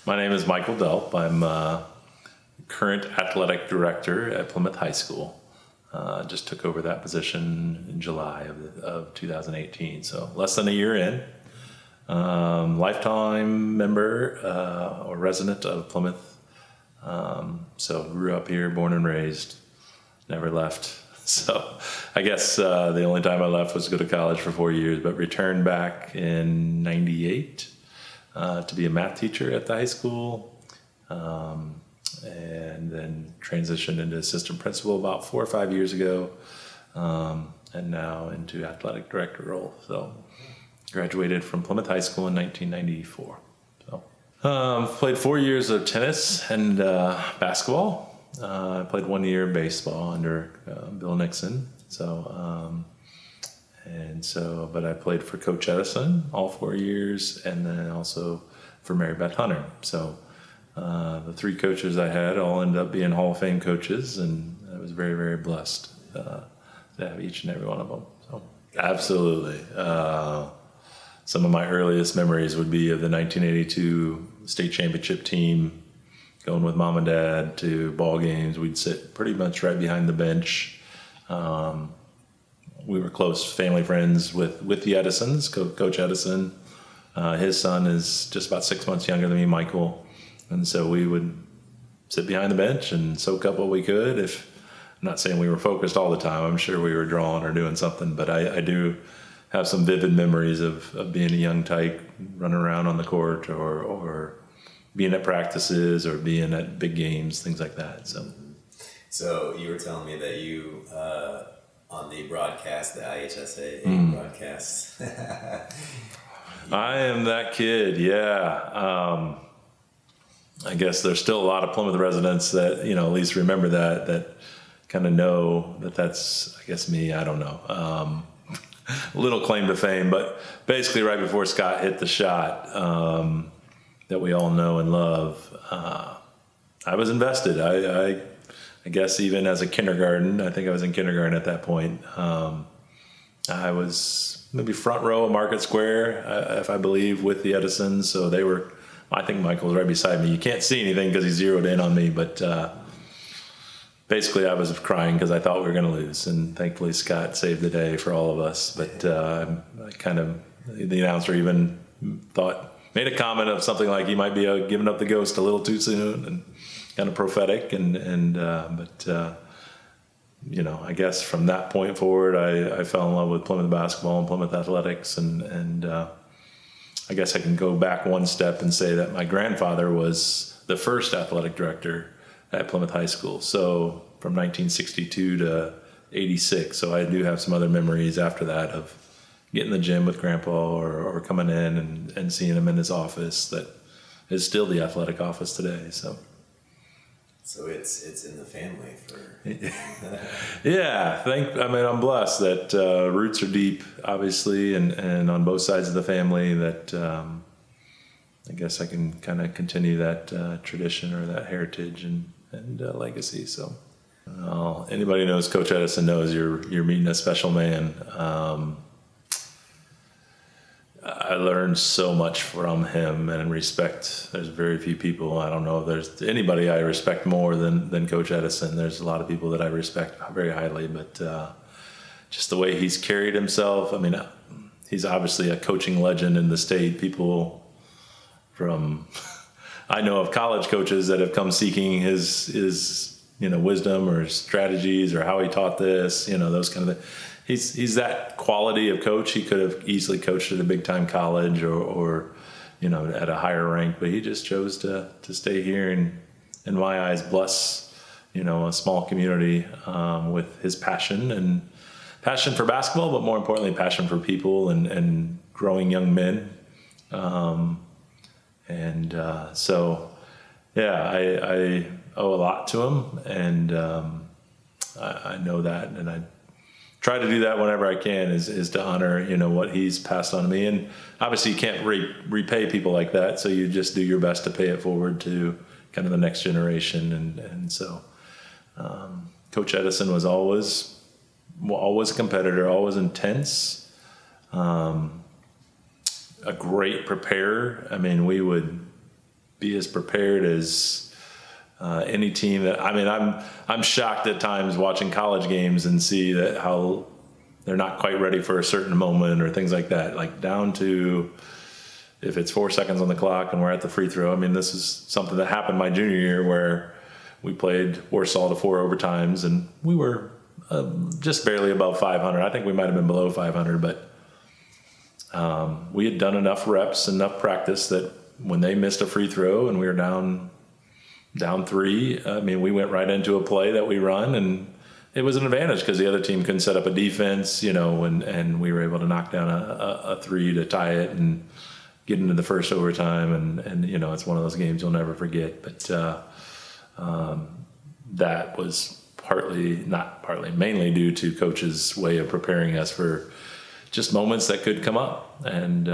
My name is Michael Delp. I'm current athletic director at Plymouth High School. Just took over that position in July of 2018, so less than a year in. Lifetime member or resident of Plymouth. So grew up here, born and raised, never left. So I guess the only time I left was to go to college for 4 years, but returned back in '98 to be a math teacher at the high school. And then transitioned into assistant principal about 4 or 5 years ago, and now into athletic director role. So graduated from Plymouth High School in 1994. So played 4 years of tennis and basketball. I played 1 year baseball under Bill Nixon. But I played for Coach Edison all 4 years, and then also for Mary Beth Hunter. So the three coaches I had all ended up being Hall of Fame coaches, and I was very, very blessed to have each and every one of them. So absolutely. Some of my earliest memories would be of the 1982 state championship team, going with mom and dad to ball games. We'd sit pretty much right behind the bench. We were close family friends with the Edisons, Coach Edison. His son is just about 6 months younger than me, Michael. And so we would sit behind the bench and soak up what we could. I'm not saying we were focused all the time. I'm sure we were drawing or doing something, but I do have some vivid memories of being a young tyke, running around on the court or being at practices or being at big games, things like that. So you were telling me that you, on the broadcast, the IHSA broadcast. I am that kid, yeah. I guess there's still a lot of Plymouth residents that, at least remember that kind of know that's, I guess, me. I don't know. A little claim to fame, but basically right before Scott hit the shot that we all know and love, I was invested. I guess even as a kindergarten, I think I was in kindergarten at that point, I was maybe front row of Market Square, if I believe, with the Edisons. So they were, I think Michael was right beside me. You can't see anything because he zeroed in on me, but basically I was crying because I thought we were going to lose. And thankfully Scott saved the day for all of us. But the announcer even made a comment of something like he might be giving up the ghost a little too soon, and kind of prophetic. I guess from that point forward, I fell in love with Plymouth basketball and Plymouth athletics, and I guess I can go back one step and say that my grandfather was the first athletic director at Plymouth High School. So from 1962 to 86. So I do have some other memories after that of getting in the gym with Grandpa or coming in and seeing him in his office that is still the athletic office today. So it's in the family for. Yeah, I'm blessed that roots are deep, obviously, and on both sides of the family. That I guess I can kind of continue that tradition or that heritage and legacy. So anybody who knows Coach Edison knows you're meeting a special man. I learned so much from him and respect. There's very few people. I don't know if there's anybody I respect more than Coach Edison. There's a lot of people that I respect very highly, but just the way he's carried himself. I mean, he's obviously a coaching legend in the state. People I know of college coaches that have come seeking his wisdom or strategies or how he taught this, those kind of things. He's that quality of coach. He could have easily coached at a big time college or at a higher rank, but he just chose to stay here and, in my eyes, bless a small community with his passion for basketball, but more importantly, passion for people and growing young men. I owe a lot to him, and I know that, and I try to do that whenever I can is to honor, what he's passed on to me. And obviously you can't repay people like that. So you just do your best to pay it forward to kind of the next generation. So Coach Edison was always a competitor, always intense, a great preparer. I mean, we would be as prepared as any team that, I mean, I'm shocked at times watching college games and see that how they're not quite ready for a certain moment or things like that, like down to if it's 4 seconds on the clock and we're at the free throw. I mean, this is something that happened my junior year where we played Warsaw to 4 overtimes and we were just barely above 500. I think we might have been below 500, but we had done enough reps, enough practice that when they missed a free throw and we were down 3, I mean, we went right into a play that we run, and it was an advantage because the other team couldn't set up a defense, you know, and we were able to knock down a 3 to tie it and get into the first overtime. And you know, it's one of those games you'll never forget. But that was mainly due to coach's way of preparing us for just moments that could come up. And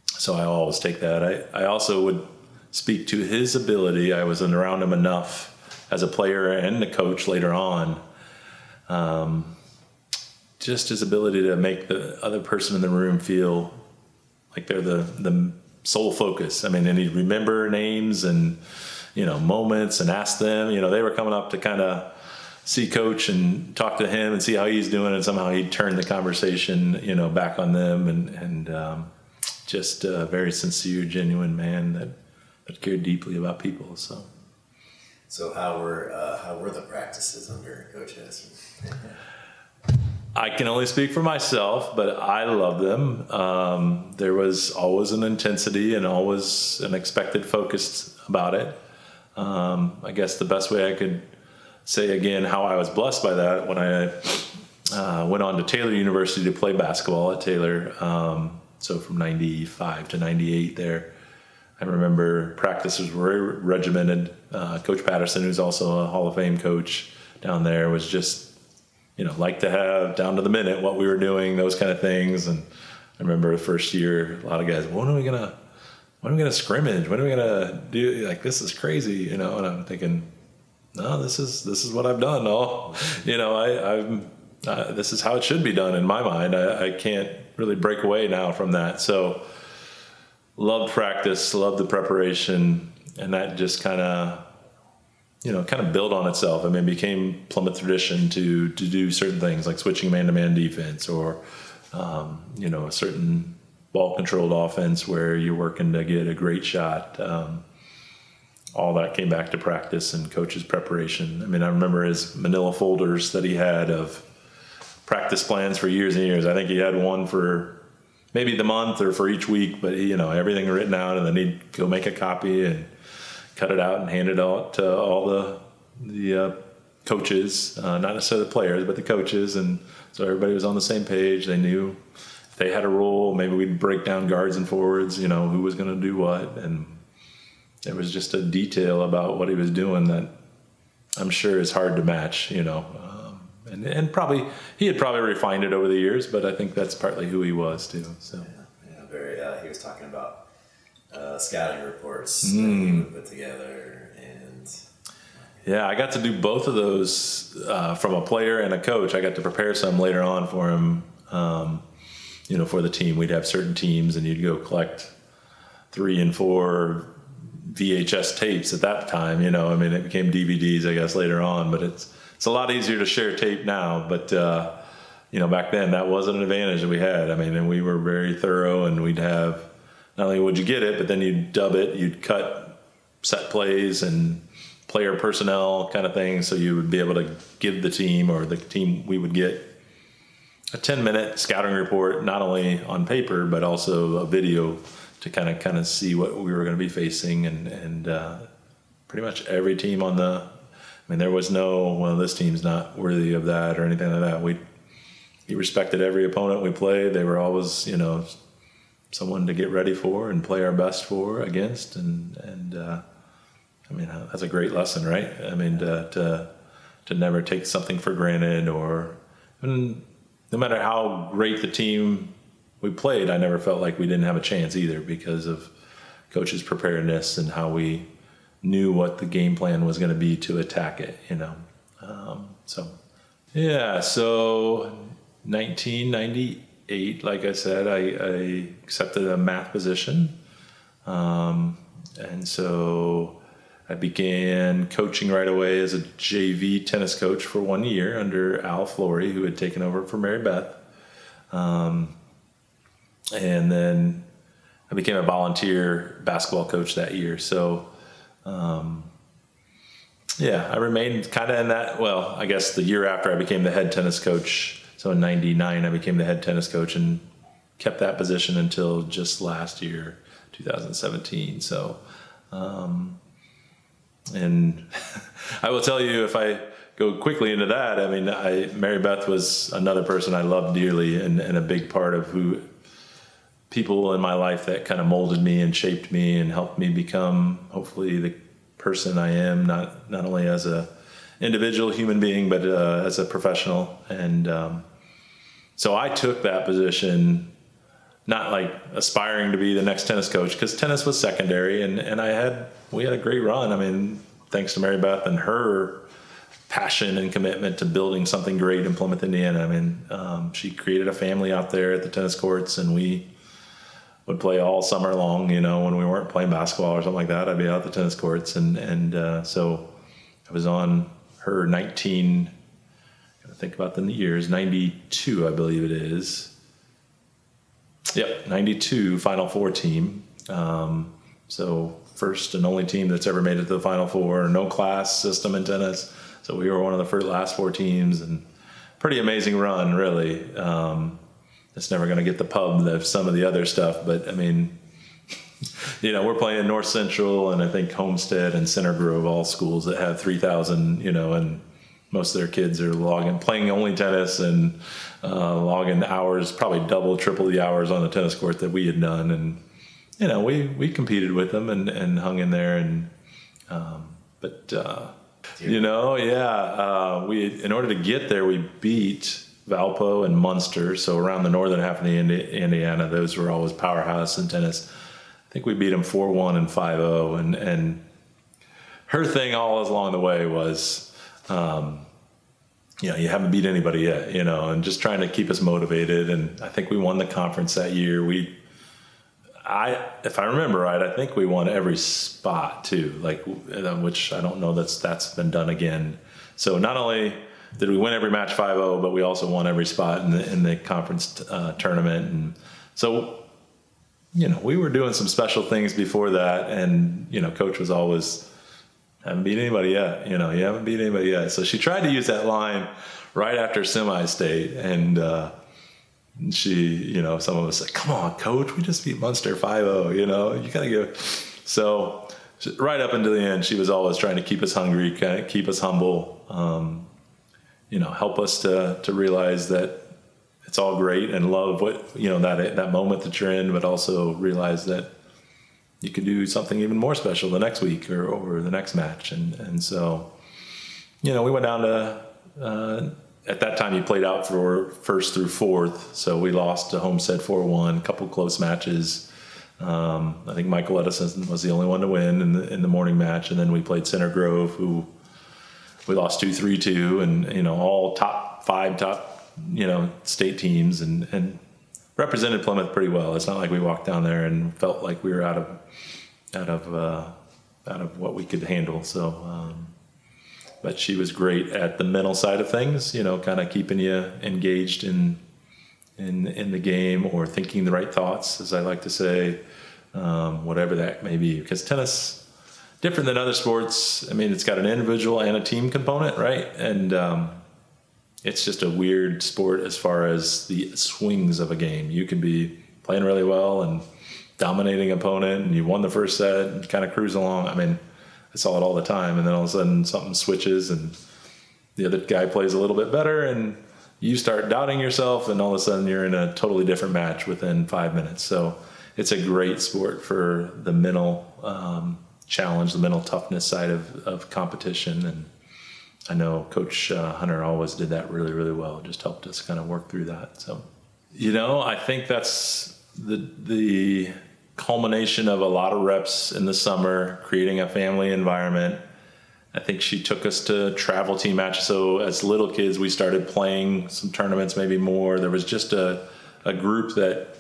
so I always take that. I also would speak to his ability. I was around him enough as a player and the coach later on. Just his ability to make the other person in the room feel like they're the sole focus. I mean, and he'd remember names and, you know, moments and ask them, you know, they were coming up to kind of see coach and talk to him and see how he's doing. And somehow he'd turn the conversation, you know, back on them and just a very sincere, genuine man that cared deeply about people. So how were the practices under Coach Heston? I can only speak for myself, but I loved them. There was always an intensity and always an expected focus about it. I guess the best way I could say again how I was blessed by that when I went on to Taylor University to play basketball at Taylor. So from 95 to 98 there. I remember practices were very regimented. Coach Patterson, who's also a Hall of Fame coach down there, was just, you know, like to have down to the minute what we were doing, those kind of things. And I remember the first year, a lot of guys, when are we gonna scrimmage? When are we gonna do, like, this is crazy, you know? And I'm thinking, no, this is what I've done. Oh, you know, this is how it should be done in my mind. I can't really break away now from that. So loved practice, loved the preparation, and that just kind of built on itself. I mean, it became Plymouth tradition to do certain things like switching man-to-man defense or, you know, a certain ball-controlled offense where you're working to get a great shot. All that came back to practice and coach's preparation. I mean, I remember his manila folders that he had of practice plans for years and years. I think he had one for maybe the month or for each week, but you know, everything written out, and then he'd go make a copy and cut it out and hand it out to all the coaches, not necessarily the players, but the coaches. And so everybody was on the same page. They knew if they had a role, maybe we'd break down guards and forwards, you know, who was going to do what. And there was just a detail about what he was doing that I'm sure is hard to match, you know. And probably he had probably refined it over the years, but I think that's partly who he was too. So very. He was talking about scouting reports that he would put together, and yeah, I got to do both of those from a player and a coach. I got to prepare some later on for him. You know, for the team, we'd have certain teams, and you'd go collect 3 and 4 VHS tapes at that time. You know, I mean, it became DVDs, I guess, later on, but it's a lot easier to share tape now, but you know, back then that wasn't an advantage that we had. I mean, and we were very thorough, and we'd have, not only would you get it, but then you'd dub it, you'd cut set plays and player personnel kind of things, so you would be able to give the team, or the team, we would get a 10-minute scouting report, not only on paper, but also a video to kind of see what we were going to be facing, and pretty much every team on the, I mean, there was no, well, this team's not worthy of that or anything like that. We respected every opponent we played. They were always, you know, someone to get ready for and play our best for against. And I mean, that's a great lesson, right? I mean, to never take something for granted, or no matter how great the team we played, I never felt like we didn't have a chance either because of coach's preparedness and how we knew what the game plan was going to be to attack it, you know. So 1998, like I said, I accepted a math position. And so I began coaching right away as a JV tennis coach for 1 year under Al Flory, who had taken over for Mary Beth. And then I became a volunteer basketball coach that year. So, I remained kind of in that, well, I guess the year after I became the head tennis coach. So in 99, I became the head tennis coach and kept that position until just last year, 2017. So, and I will tell you, if I go quickly into that, I mean, Mary Beth was another person I loved dearly and a big part of who people in my life that kind of molded me and shaped me and helped me become hopefully the person I am, not only as a individual human being, but as a professional. And so I took that position, not like aspiring to be the next tennis coach, because tennis was secondary, and we had a great run. I mean, thanks to Mary Beth and her passion and commitment to building something great in Plymouth, Indiana. I mean, she created a family out there at the tennis courts, and we would play all summer long, when we weren't playing basketball or something like that. I'd be out at the tennis courts. So I was on her think about the years, 92, I believe it is. Yep, 92 Final Four team. So first and only team that's ever made it to the Final Four. No class system in tennis. So we were one of the last 4 teams, and pretty amazing run, really. It's never going to get the pub of some of the other stuff, but I mean, we're playing North Central and I think Homestead and Center Grove, all schools that have 3,000, and most of their kids are playing only tennis and logging hours, probably double, triple the hours on the tennis court that we had done. And, we competed with them and hung in there. And, we, in order to get there, we beat Valpo and Munster, so around the northern half of the Indiana, those were always powerhouse in tennis. I think we beat them 4-1 and 5-0, and her thing all along the way was, you haven't beat anybody yet, and just trying to keep us motivated. And I think we won the conference that year. If I remember right, I think we won every spot too, which I don't know that's been done again. So not only did we win every match 5-0, but we also won every spot in the conference tournament. And so, we were doing some special things before that. And, coach was always, haven't beat anybody yet. You haven't beat anybody yet. So she tried to use that line right after semi-state. And she, some of us said, come on, coach, we just beat Munster 5-0, you got to give. So right up until the end, she was always trying to keep us hungry, kind of keep us humble. Help us to realize that it's all great and love what, that moment that you're in, but also realize that you could do something even more special the next week or over the next match. And so, we went down to, at that time you played out for first through fourth. So we lost to Homestead 4-1, a couple close matches. I think Michael Edison was the only one to win in the morning match. And then we played Center Grove, who we lost 2-3-2, and all top 5 state teams, and represented Plymouth pretty well. It's not like we walked down there and felt like we were out of what we could handle. So, but she was great at the mental side of things. Kind of keeping you engaged in the game, or thinking the right thoughts, as I like to say, whatever that may be. Because tennis, different than other sports. I mean, it's got an individual and a team component, right? And it's just a weird sport as far as the swings of a game. You can be playing really well and dominating opponent, and you won the first set and kind of cruise along. I mean, I saw it all the time, and then all of a sudden something switches and the other guy plays a little bit better, and you start doubting yourself, and all of a sudden you're in a totally different match within 5 minutes. So it's a great sport for the mental challenge, the mental toughness side of competition. And I know Coach Hunter always did that really, really well. Just helped us kind of work through that. So, I think that's the culmination of a lot of reps in the summer, creating a family environment. I think she took us to travel team matches. So as little kids, we started playing some tournaments, maybe more. There was just a group that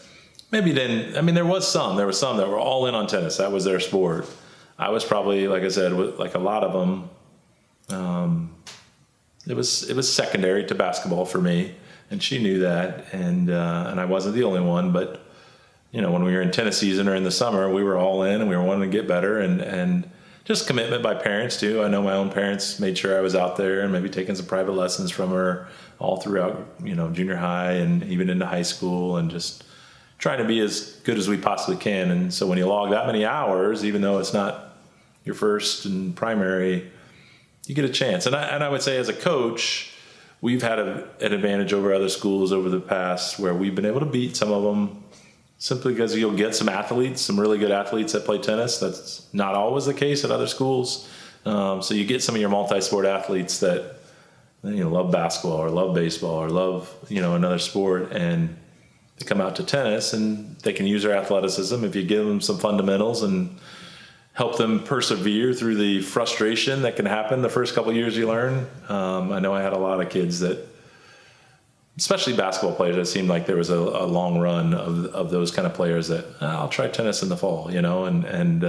maybe didn't. I mean, there was some that were all in on tennis. That was their sport. I was probably, like I said, like a lot of them. It was secondary to basketball for me, and she knew that, and I wasn't the only one. But when we were in tennis season or in the summer, we were all in, and we were wanting to get better, and just commitment by parents too. I know my own parents made sure I was out there and maybe taking some private lessons from her all throughout, junior high and even into high school, and just trying to be as good as we possibly can. And so when you log that many hours, even though it's not your first and primary, you get a chance. And I would say as a coach, we've had an advantage over other schools over the past where we've been able to beat some of them simply because you'll get some athletes, some really good athletes that play tennis. That's not always the case at other schools. So you get some of your multi-sport athletes that love basketball or love baseball or love another sport, and they come out to tennis and they can use their athleticism if you give them some fundamentals and help them persevere through the frustration that can happen the first couple of years you learn. I know I had a lot of kids that, especially basketball players, it seemed like there was a long run of those kind of players that I'll try tennis in the fall, and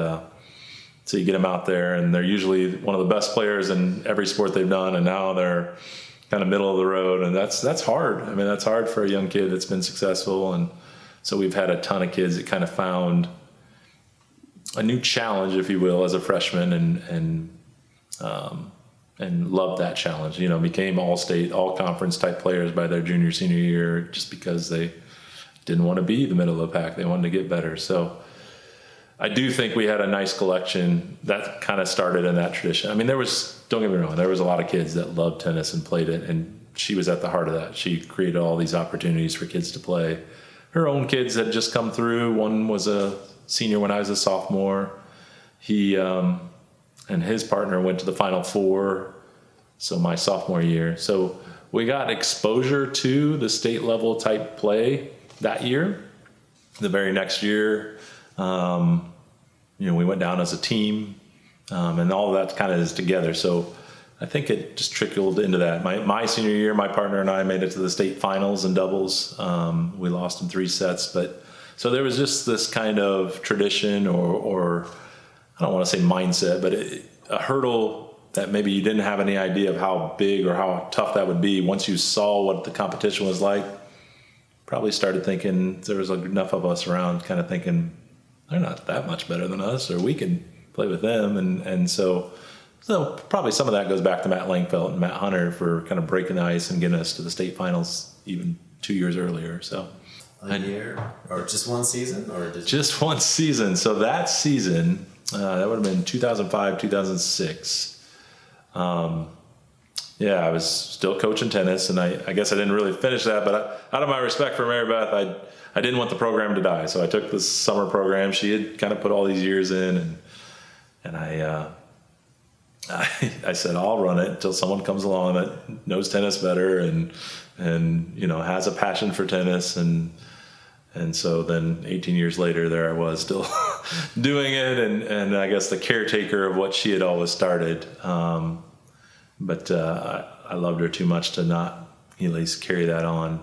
so you get them out there and they're usually one of the best players in every sport they've done, and now they're kind of middle of the road, and that's hard. I mean, that's hard for a young kid that's been successful. And so we've had a ton of kids that kind of found a new challenge, if you will, as a freshman, and loved that challenge. Became all-state, all-conference type players by their junior, senior year, just because they didn't want to be the middle of the pack. They wanted to get better. So I do think we had a nice collection that kind of started in that tradition. I mean, don't get me wrong, there was a lot of kids that loved tennis and played it, and she was at the heart of that. She created all these opportunities for kids to play. Her own kids had just come through. One was a senior when I was a sophomore. He and his partner went to the Final Four, so my sophomore year. So we got exposure to the state level type play that year. The very next year, we went down as a team, and all of that kind of is together. So I think it just trickled into that. My senior year, my partner and I made it to the state finals in doubles. We lost in 3 sets, but so there was just this kind of tradition or I don't want to say mindset, but a hurdle that maybe you didn't have any idea of how big or how tough that would be. Once you saw what the competition was like, probably started thinking there was enough of us around kind of thinking they're not that much better than us, or we can play with them. And so probably some of that goes back to Matt Langfeld and Matt Hunter for kind of breaking the ice and getting us to the state finals even 2 years earlier. So a year or just one season, or just one season. So that season, that would have been 2005, 2006. I was still coaching tennis, and I guess I didn't really finish that, but out of my respect for Mary Beth, I didn't want the program to die. So I took this summer program. She had kind of put all these years in, and I said, I'll run it until someone comes along that knows tennis better and has a passion for tennis. And so then 18 years later, there I was still doing it, and I guess the caretaker of what she had always started. But I loved her too much to not at least carry that on.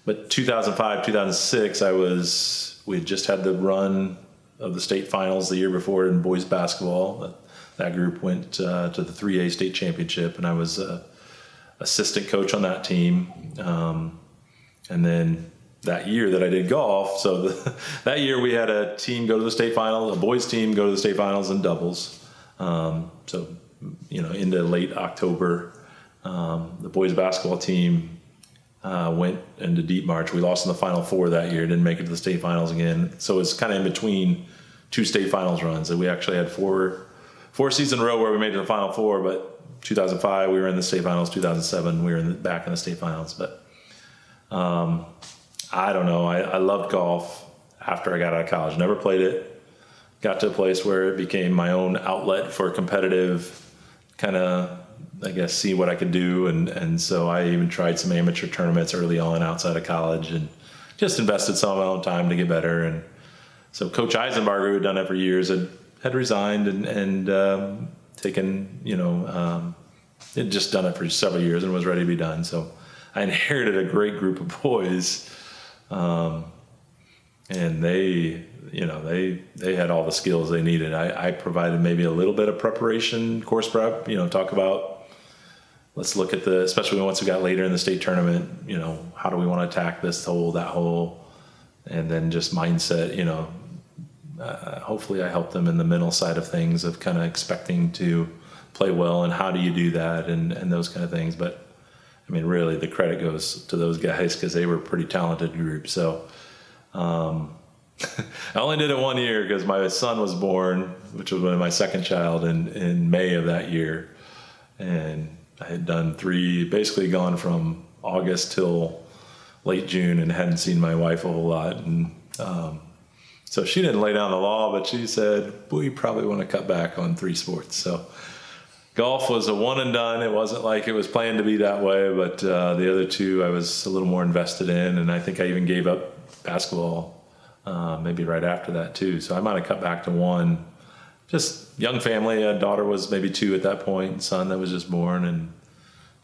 But 2005, 2006, we had just had the run of the state finals the year before in boys basketball. That group went to the 3A state championship, and I was assistant coach on that team. And then that year that I did golf, so that year we had a team go to the state finals, a boys team go to the state finals in doubles. Into late October, the boys basketball team went into deep March. We lost in the Final Four that year, didn't make it to the state finals again. So it's kind of in between 2 state finals runs. And we actually had four seasons in a row where we made it to the Final Four, but 2005 we were in the state finals, 2007 we were back in the state finals. But I don't know. I loved golf after I got out of college. Never played it. Got to a place where it became my own outlet for competitive kind of, I guess, see what I could do. And so I even tried some amateur tournaments early on outside of college and just invested some of my own time to get better. And so Coach Eisenbarger, who had done it for years, had resigned and taken, had just done it for several years and was ready to be done. So I inherited a great group of boys. and they had all the skills they needed. I provided maybe a little bit of preparation, course prep, talk about, let's look at especially once we got later in the state tournament, how do we want to attack this hole, that hole, and then just mindset, hopefully I helped them in the mental side of things of kind of expecting to play well and how do you do that and those kind of things. But I mean, really the credit goes to those guys because they were a pretty talented group. So I only did it 1 year because my son was born, which was my second child in May of that year. And I had done basically gone from August till late June and hadn't seen my wife a whole lot. And so she didn't lay down the law, but she said, we probably want to cut back on 3 sports. So golf was a one and done. It wasn't like it was planned to be that way, but the other 2 I was a little more invested in. And I think I even gave up basketball maybe right after that too. So I might have cut back to 1. Just young family. A daughter was maybe 2 at that point, son that was just born, and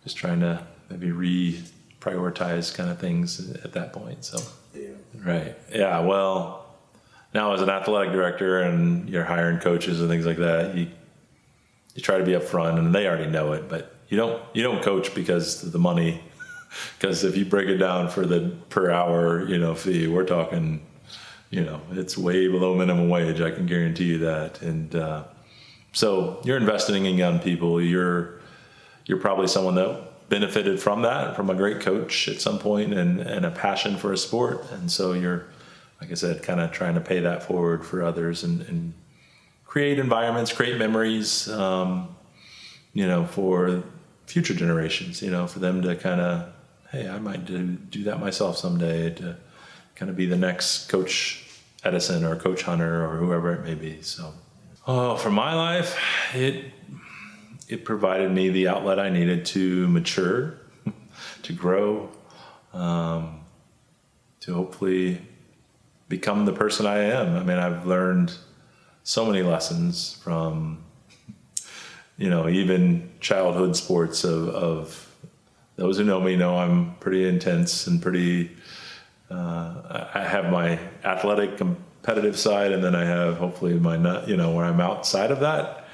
just trying to maybe reprioritize kind of things at that point. So, Yeah. Right. Yeah. Well, now as an athletic director and you're hiring coaches and things like that, you try to be upfront, and they already know it, but you don't coach because of the money. Because if you break it down for the per hour, fee, we're talking, it's way below minimum wage. I can guarantee you that. And so you're investing in young people. You're probably someone that benefited from that, from a great coach at some point, and a passion for a sport. And so you're, like I said, kind of trying to pay that forward for others and create environments, create memories, for future generations, for them to kind of, hey, I might do that myself someday, to kind of be the next Coach Edison or Coach Hunter or whoever it may be. So, for my life, it provided me the outlet I needed to mature, to grow, to hopefully become the person I am. I mean, I've learned so many lessons from, even childhood sports of those who know me know I'm pretty intense and pretty, I have my athletic competitive side, and then I have hopefully my, where I'm outside of that.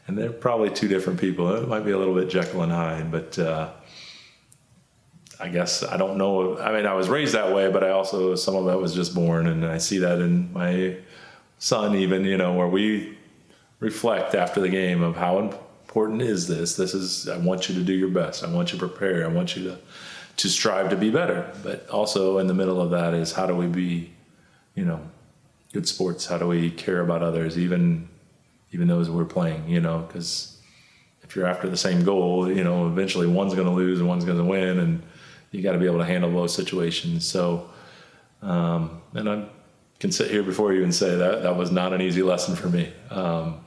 And they're probably 2 different people. It might be a little bit Jekyll and Hyde, but I guess I don't know. I mean, I was raised that way, but I also, some of that was just born. And I see that in my son even, where we reflect after the game of how important is this. This is, I want you to do your best. I want you to prepare. I want you to strive to be better. But also in the middle of that is, how do we be, good sports? How do we care about others, even those we're playing, because if you're after the same goal, eventually one's going to lose and one's going to win, and you got to be able to handle those situations. So, and I can sit here before you and say that was not an easy lesson for me. And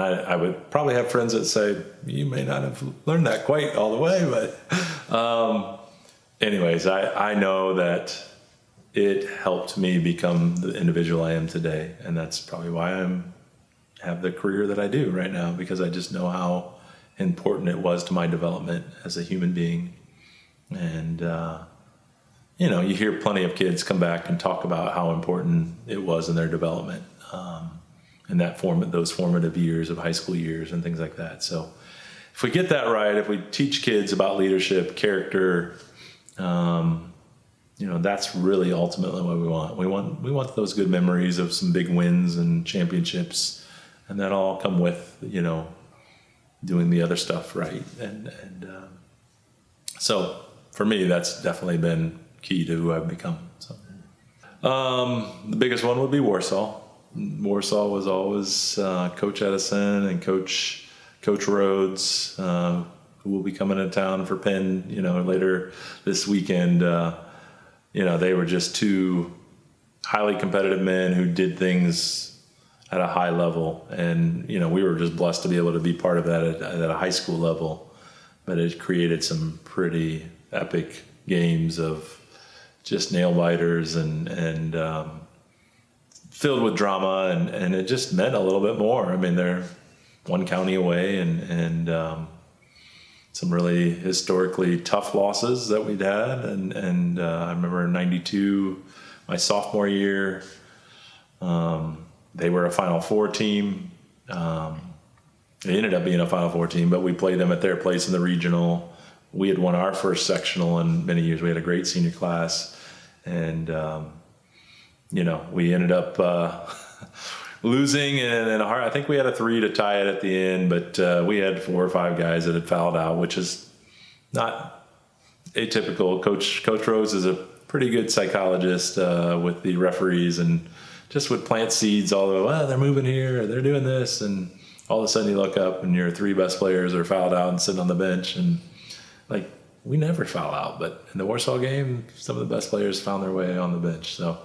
I would probably have friends that say, you may not have learned that quite all the way, but anyways, I know that it helped me become the individual I am today. And that's probably why I have the career that I do right now, because I just know how important it was to my development as a human being. And, you hear plenty of kids come back and talk about how important it was in their development. And those formative years of high school years and things like that. So if we get that right, if we teach kids about leadership, character, that's really ultimately what we want. We want those good memories of some big wins and championships, and that all come with, doing the other stuff right. And so for me, that's definitely been key to who I've become. So, the biggest one would be Warsaw. Warsaw was always Coach Edison and Coach Rhodes, who will be coming to town for Penn, later this weekend. They were just 2 highly competitive men who did things at a high level. And, we were just blessed to be able to be part of that at a high school level. But it created some pretty epic games of just nail biters and filled with drama, and it just meant a little bit more. I mean, they're 1 county away, and some really historically tough losses that we'd had. And I remember in 92, my sophomore year, they were a Final Four team. They ended up being a Final Four team, but we played them at their place in the regional. We had won our first sectional in many years. We had a great senior class. And, we ended up losing, and I think we had a 3 to tie it at the end, but we had 4 or 5 guys that had fouled out, which is not atypical. Coach Rose is a pretty good psychologist with the referees, and just would plant seeds all the way. Well, they're moving here, or they're doing this, and all of a sudden you look up and your 3 best players are fouled out and sitting on the bench, and like, we never foul out, but in the Warsaw game, some of the best players found their way on the bench. So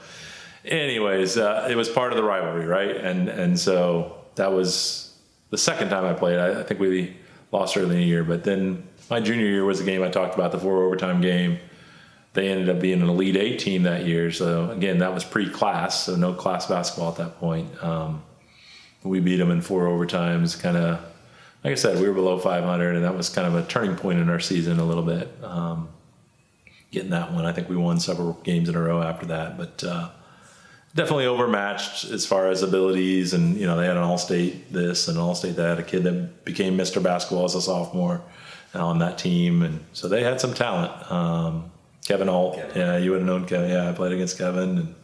anyways, it was part of the rivalry, right? And so that was the second time I played. I think we lost early in the year, but then my junior year was the game I talked about, the 4 overtime game. They ended up being an Elite 8 team that year. So again, that was pre-class, so no class basketball at that point. We beat them in 4 overtimes, kind of, like I said, we were below 500, and that was kind of a turning point in our season a little bit. Getting that one, I think we won several games in a row after that, but definitely overmatched as far as abilities. And, they had an all-state this and an all-state that, a kid that became Mr. Basketball as a sophomore on that team. And so they had some talent. Kevin Alt, yeah, you would have known Kevin. Yeah, I played against Kevin. And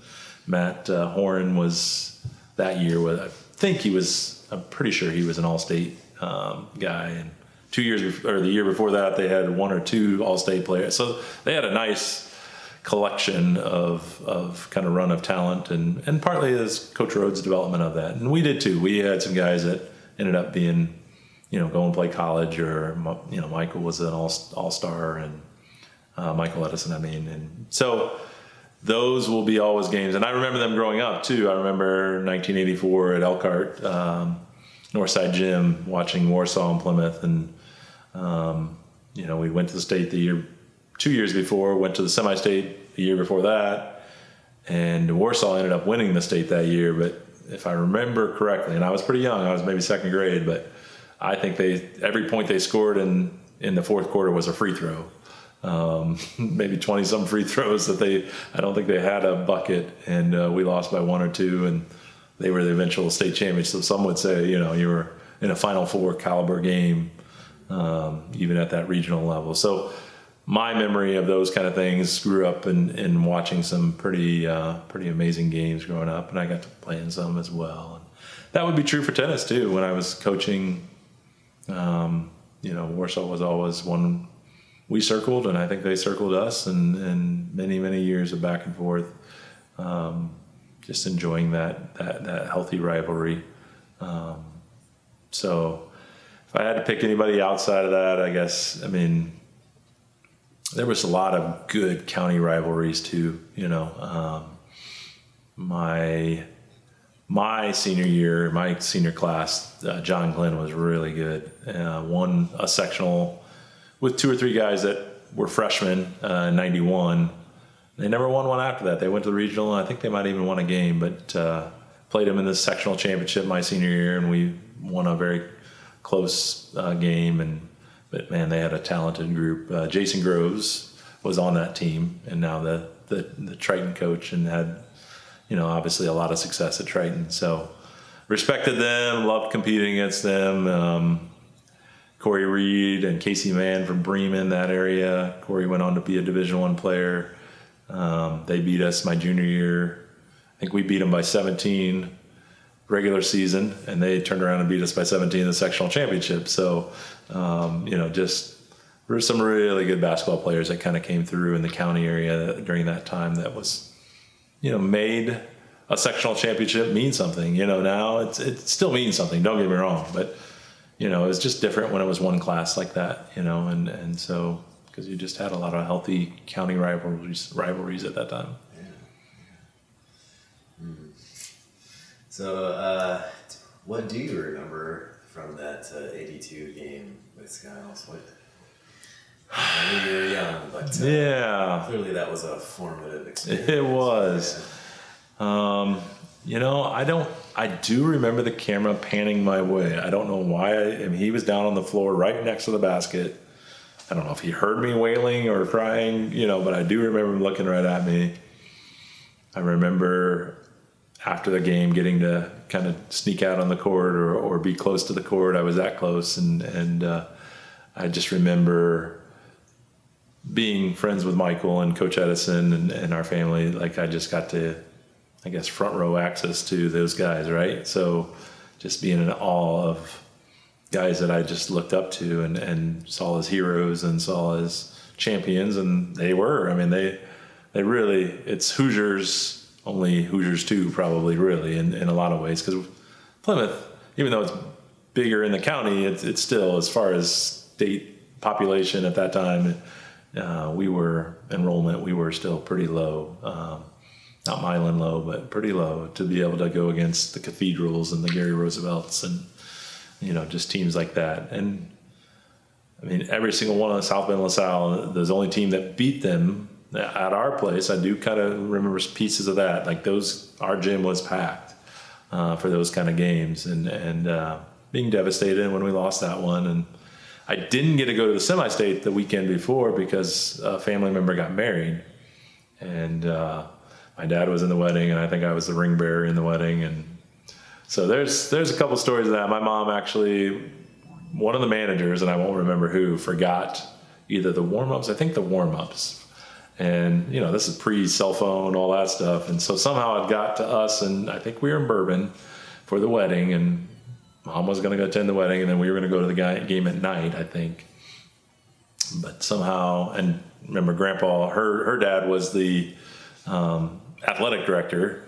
Matt Horan was that year I'm pretty sure he was an all-state guy. And 2 years, or the year before that, they had 1 or 2 all-state players. So they had a nice collection of kind of run of talent, and partly is Coach Rhodes' development of that. And we did too. We had some guys that ended up being, going to play college, or, Michael was an all-star, and Michael Edison, and so those will be always games. And I remember them growing up too. I remember 1984 at Elkhart, Northside Gym, watching Warsaw and Plymouth, and we went to the state 2 years before, went to the semi-state the year before that, and Warsaw ended up winning the state that year. But if I remember correctly, and I was pretty young, I was maybe second grade, but I think every point they scored in the fourth quarter was a free throw. Maybe 20-some free throws that I don't think they had a bucket, and we lost by 1 or 2, and they were the eventual state champions. So some would say, you were in a Final Four caliber game, even at that regional level. So my memory of those kind of things grew up in watching some pretty amazing games growing up, and I got to play in some as well. And that would be true for tennis too. When I was coaching, Warsaw was always one we circled, and I think they circled us, and many years of back and forth. Just enjoying that healthy rivalry. So if I had to pick anybody outside of that, I guess, there was a lot of good county rivalries too. My senior year, my senior class, John Glenn was really good. Won a sectional with 2 or 3 guys that were freshmen in 91. They never won one after that. They went to the regional, and I think they might even won a game, but played them in the sectional championship my senior year, and we won a very close game. But man, they had a talented group. Jason Groves was on that team, and now the Triton coach, and had, obviously a lot of success at Triton. So respected them, loved competing against them. Corey Reed and Casey Mann from Bremen, that area. Corey went on to be a Division I player. They beat us my junior year. I think we beat them by 17 regular season, and they turned around and beat us by 17 in the sectional championship. So, just there were some really good basketball players that kind of came through in the county area during that time that was, made a sectional championship mean something. Now it still means something, don't get me wrong, but, it was just different when it was one class like that, and so, because you just had a lot of healthy county rivalries at that time. Yeah. So, what do you remember from that 82 game with Skiles? I knew you were young, but clearly that was a formative experience. It was. Yeah. I do remember the camera panning my way. I don't know why. He was down on the floor right next to the basket. I don't know if he heard me wailing or crying, but I do remember him looking right at me. I remember after the game getting to kind of sneak out on the court or be close to the court. I was that close, and I just remember being friends with Michael and Coach Edison and our family. Like, I just got to, I guess, front row access to those guys, right? So just being in awe of guys that I just looked up to and saw as heroes and saw as champions, and they were. I mean, they really, it's Hoosiers, only Hoosiers too, probably, really, in a lot of ways. Because Plymouth, even though it's bigger in the county, it's still, as far as state population at that time, we were still pretty low. Not Milan low, but pretty low, to be able to go against the Cathedrals and the Gary Roosevelts and, just teams like that. And I mean, every single one of the South Bend LaSalle, the only team that beat them at our place. I do kind of remember pieces of that. Like, our gym was packed for those kind of games, and being devastated when we lost that one. And I didn't get to go to the semi-state the weekend before because a family member got married, and my dad was in the wedding, and I think I was the ring bearer in the wedding. And so there's a couple stories of that. My mom actually, one of the managers, and I won't remember who, forgot either the warm-ups, I think the warm-ups. And, this is pre-cell phone, all that stuff. And so somehow it got to us, and I think we were in Bourbon for the wedding, and Mom was going to go attend the wedding, and then we were going to go to the game at night, I think. But somehow, and remember Grandpa, her dad was the athletic director.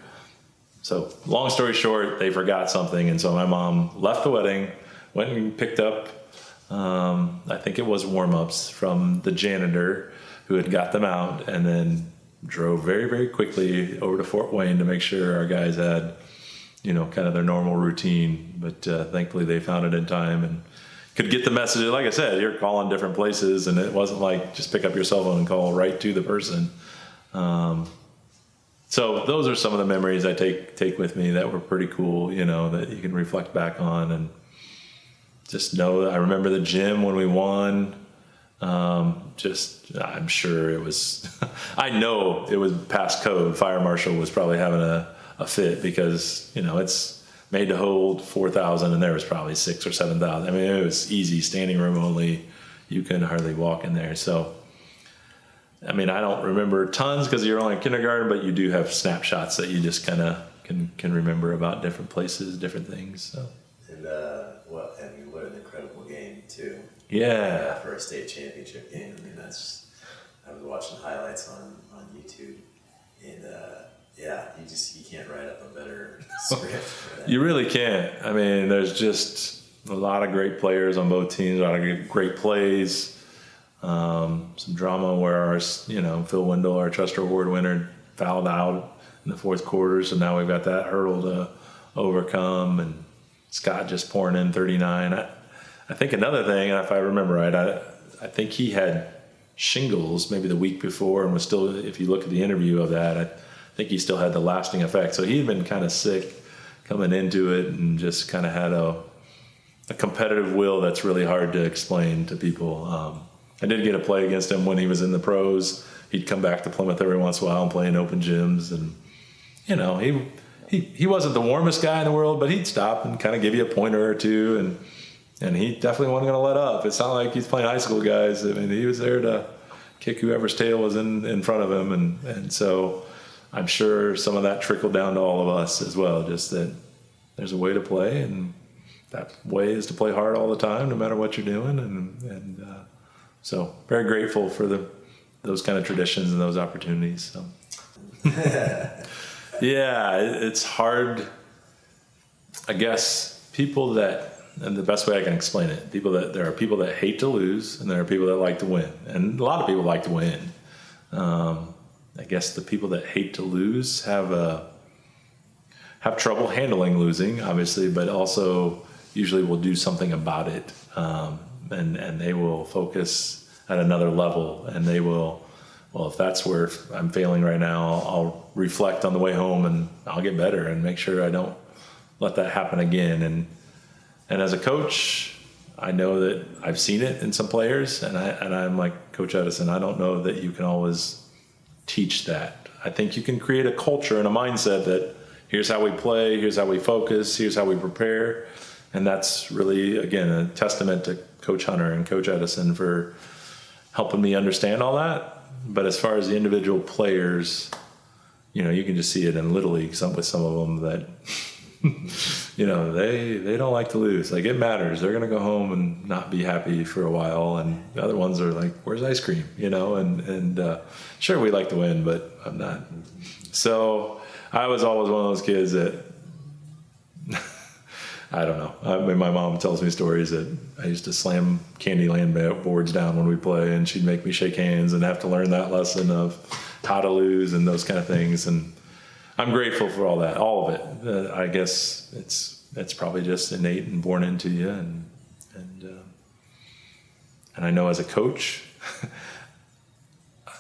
So long story short, they forgot something. And so my mom left the wedding, went and picked up, I think it was warm-ups from the janitor who had got them out, and then drove very, very quickly over to Fort Wayne to make sure our guys had, kind of their normal routine. But thankfully they found it in time and could get the message. Like I said, you're calling different places, and it wasn't like just pick up your cell phone and call right to the person. So those are some of the memories I take with me that were pretty cool, that you can reflect back on, and just know that I remember the gym when we won. I'm sure it was, I know it was past code. Fire marshal was probably having a fit because, it's made to hold 4,000 and there was probably 6,000 or 7,000. I mean, it was easy, standing room only. You couldn't hardly walk in there. So, I mean, I don't remember tons because you're only in kindergarten, but you do have snapshots that you just kind of can remember about different places, different things. So. And what an incredible game too. Yeah. For a state championship game. I mean, I was watching highlights on YouTube, and you can't write up a better script for that. You really can't. I mean, there's just a lot of great players on both teams, a lot of great plays, some drama where our, Phil Wendell, our Trustor Award winner, fouled out in the fourth quarter, so now we've got that hurdle to overcome, and Scott just pouring in 39. I think another thing, if I remember right, I think he had shingles maybe the week before and was still, if you look at the interview of that, I think he still had the lasting effect. So he'd been kind of sick coming into it and just kind of had a competitive will that's really hard to explain to people. I did get a play against him when he was in the pros. He'd come back to Plymouth every once in a while and play in open gyms. And, he wasn't the warmest guy in the world, but he'd stop and kind of give you a pointer or two. And he definitely wasn't going to let up. It's not like he's playing high school guys. I mean, he was there to kick whoever's tail was in front of him. And so I'm sure some of that trickled down to all of us as well, just that there's a way to play, and that way is to play hard all the time, no matter what you're doing. And so very grateful for those kind of traditions and those opportunities. So. Yeah, it's hard. I guess people that, and the best way I can explain it, there are people that hate to lose, and there are people that like to win, and a lot of people like to win. I guess the people that hate to lose have trouble handling losing, obviously, but also usually will do something about it, and they will focus at another level, and they will. Well, if that's where I'm failing right now, I'll reflect on the way home, and I'll get better and make sure I don't let that happen again. And as a coach, I know that I've seen it in some players, and I'm like Coach Edison. I don't know that you can always teach that. I think you can create a culture and a mindset that here's how we play, here's how we focus, here's how we prepare, and that's really, again, a testament to Coach Hunter and Coach Edison for helping me understand all that. But as far as the individual players, you know, you can just see it in Little League with some of them that, you know, they don't like to lose. Like, it matters. They're going to go home and not be happy for a while. And the other ones are like, where's ice cream? You know, and sure, we like to win, but I'm not. So I was always one of those kids that, I don't know. I mean, my mom tells me stories that I used to slam Candyland boards down when we play, and she'd make me shake hands and have to learn that lesson of how to lose and those kind of things. And I'm grateful for all that, all of it. I guess it's probably just innate and born into you. And I know as a coach,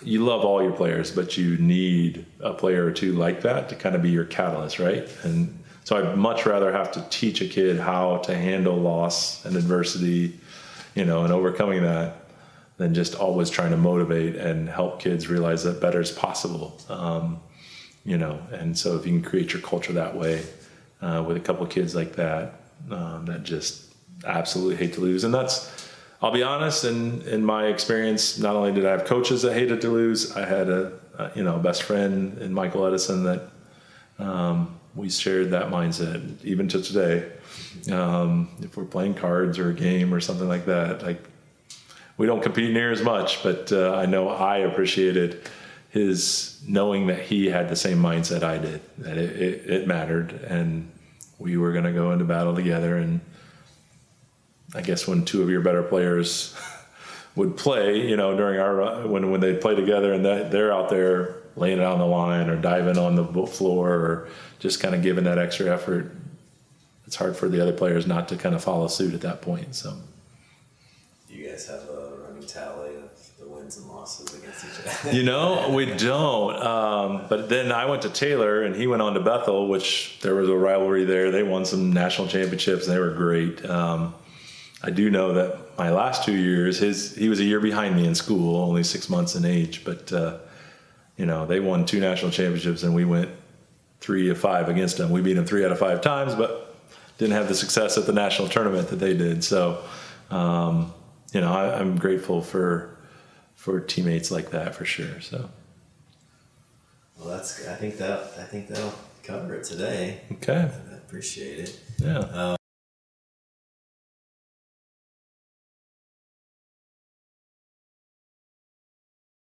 you love all your players, but you need a player or two like that to kind of be your catalyst, right? And so I'd much rather have to teach a kid how to handle loss and adversity, you know, and overcoming that than just always trying to motivate and help kids realize that better is possible. You know, and so if you can create your culture that way with a couple of kids like that, that just absolutely hate to lose. And that's, I'll be honest, in my experience, not only did I have coaches that hated to lose, I had a best friend in Michael Edison that we shared that mindset even to today. If we're playing cards or a game or something like that, like, we don't compete near as much, but I know I appreciated his knowing that he had the same mindset I did, that it mattered, and we were going to go into battle together. And I guess when two of your better players would play, you know, during our when they play together, and they're out there laying it on the line or diving on the floor or just kind of giving that extra effort, it's hard for the other players not to kind of follow suit at that point. So, do you guys have a running tally of the wins and losses against each other? You know, we don't. But then I went to Taylor, and he went on to Bethel, which there was a rivalry there. They won some national championships, and they were great. I do know that my last 2 years, he was a year behind me in school, only 6 months in age. But, you know, they won 2 national championships, and we went 3 of 5 against them. We beat them 3 out of 5 times, but didn't have the success at the national tournament that they did. So, you know, I'm grateful for teammates like that for sure. So, well, I think that'll cover it today. Okay. I appreciate it. Yeah.